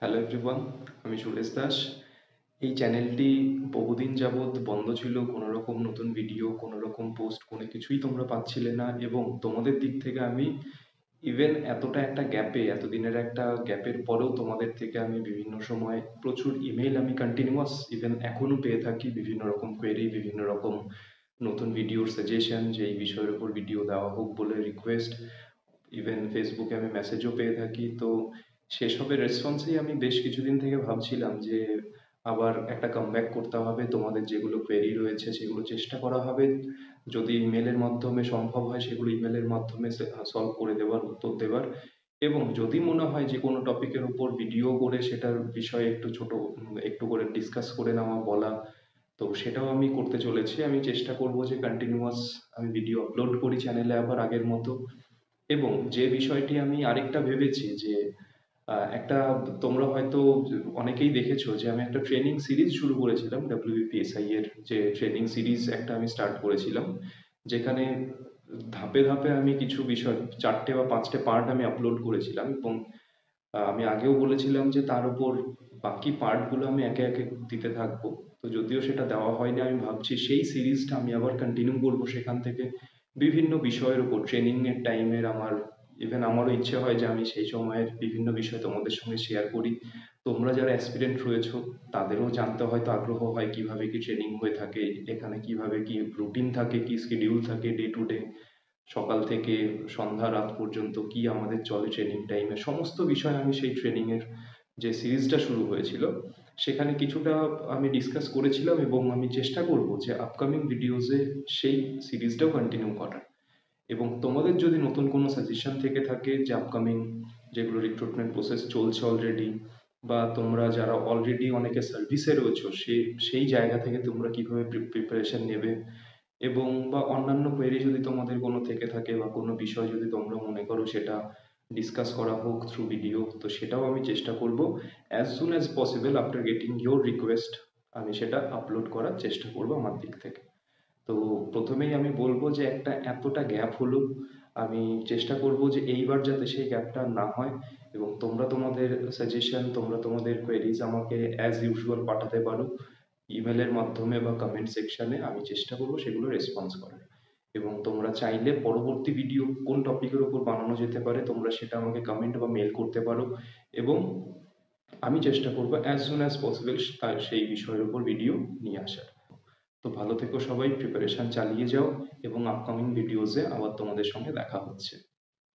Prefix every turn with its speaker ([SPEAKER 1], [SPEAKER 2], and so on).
[SPEAKER 1] Hello everyone, আমি সুরেশ দাস। এই চ্যানেলটি বহুদিন যাবৎ বন্ধ ছিল। কোনো রকম নতুন ভিডিও, কোনো রকম পোস্ট, কোনো কিছুই তোমরা পাচ্ছিলে না এবং তোমাদের দিক থেকে আমি ইভেন এতটা একটা গ্যাপে, এতদিনের একটা গ্যাপের পরেও তোমাদের থেকে আমি বিভিন্ন সময় প্রচুর ইমেল আমি কন্টিনিউয়াস ইভেন এখনো পেয়ে থাকি। বিভিন্ন রকম কোয়েরি, বিভিন্ন রকম নতুন ভিডিওর সাজেশন, যে এই বিষয়ের উপর ভিডিও দেওয়া হোক বলে রিকোয়েস্ট। ইভেন ফেসবুকে আমি মেসেজও পেয়ে থাকি। তো সেসবের রেসপন্সেই আমি বেশ কিছুদিন থেকে ভাবছিলাম যে আবার একটা কামব্যাক করতে হবে, তোমাদের যেগুলো কোয়েরি রয়েছে সেগুলো চেষ্টা করা হবে, যদি ইমেলের মাধ্যমে সম্ভব হয় সেগুলো ইমেলের মাধ্যমে সলভ করে দেওয়ার, উত্তর দেওয়ার। এবং যদি মনে হয় যে কোনো টপিকের উপর ভিডিও করে সেটার বিষয়ে একটু ছোট একটু করে ডিসকাস করে নেওয়া, বলা, তো সেটাও আমি করতে চলেছি। আমি চেষ্টা করব যে কন্টিনিউয়াস আমি ভিডিও আপলোড করি চ্যানেলে আবার আগের মতো। এবং যে বিষয়টি আমি আরেকটা ভেবেছি যে একটা, তোমরা হয়তো অনেকেই দেখেছো যে আমি একটা ট্রেনিং সিরিজ শুরু করেছিলাম, WBPSI এর যে ট্রেনিং সিরিজ একটা আমি স্টার্ট করেছিলাম, যেখানে ধাপে ধাপে আমি কিছু বিষয় 4টে বা 5টে পার্ট আমি আপলোড করেছিলাম। এবং আমি আগেও বলেছিলাম যে তার উপর বাকি পার্টগুলো আমি একে একে দিতে থাকবো। তো যদিও সেটা দেওয়া হয়নি, আমি ভাবছি সেই সিরিজটা আমি আবার কন্টিনিউ করবো। সেখান থেকে বিভিন্ন বিষয়ের উপর ট্রেনিং এর টাইমের আমার ইভেন আমারও ইচ্ছে হয় যে আমি সেই সময়ের বিভিন্ন বিষয় তোমাদের সঙ্গে শেয়ার করি। তোমরা যারা অ্যাসপিরেন্ট রয়েছো তাদেরও জানতে হয়তো আগ্রহ হয় কিভাবে কি ট্রেনিং হয়ে থাকে এখানে, কিভাবে কি রুটিন থাকে, কি শিডিউল থাকে ডে টু ডে, সকাল থেকে সন্ধ্যা রাত পর্যন্ত কি আমাদের চলে ট্রেনিং টাইমে। সমস্ত বিষয় আমি সেই ট্রেনিং এর যে সিরিজটা শুরু হয়েছিল সেখানে কিছুটা আমি ডিসকাস করেছিলাম এবং আমি চেষ্টা করব যে আপকামিং ভিডিওসে সেই সিরিজটাও কন্টিনিউ করার। এবং তোমাদের যদি নতুন কোনো সাজেশন থেকে থাকে যে আপকামিং যেগুলো রিক্রুটমেন্ট প্রসেস চলছে অলরেডি, বা তোমরা যারা অলরেডি অনেকে সার্ভিসে রয়েছো সেই জায়গা থেকে তোমরা কিভাবে প্রিপারেশন নেবে, এবং বা অন্যান্য কোয়েরি যদি তোমাদের কোনো থেকে থাকে বা কোনো বিষয় যদি তোমরা মনে করো সেটা ডিসকাস করা হোক থ্রু ভিডিও, তো সেটাও আমি চেষ্টা করব as soon as possible after getting your request আমি সেটা আপলোড করার চেষ্টা করব আমার দিক থেকে। তো প্রথমেই আমি বলবো যে একটা এতটা গ্যাপ হলো, আমি চেষ্টা করব যে এইবার যাতে সেই গ্যাপটা না হয়। এবং তোমরা তোমাদের সাজেশন, তোমরা তোমাদের কোয়েরিজ আমাকে অ্যাজ ইউজুয়াল পাঠাতে পারো ইমেলের মাধ্যমে বা কমেন্ট সেকশনে। আমি চেষ্টা করব সেগুলো রেসপন্স করার। এবং তোমরা চাইলে পরবর্তী ভিডিও কোন টপিকের উপর বানানো যেতে পারে তোমরা সেটা আমাকে কমেন্ট বা মেল করতে পারো। এবং আমি চেষ্টা করবো অ্যাজ সুন অ্যাজ পসিবল তার সেই বিষয়ের উপর ভিডিও নিয়ে আসার। তো ভালো থেকো সবাই, প্রিপারেশন চালিয়ে যাও এবং আপকামিং ভিডিওসে আবার তোমাদের সঙ্গে দেখা হচ্ছে।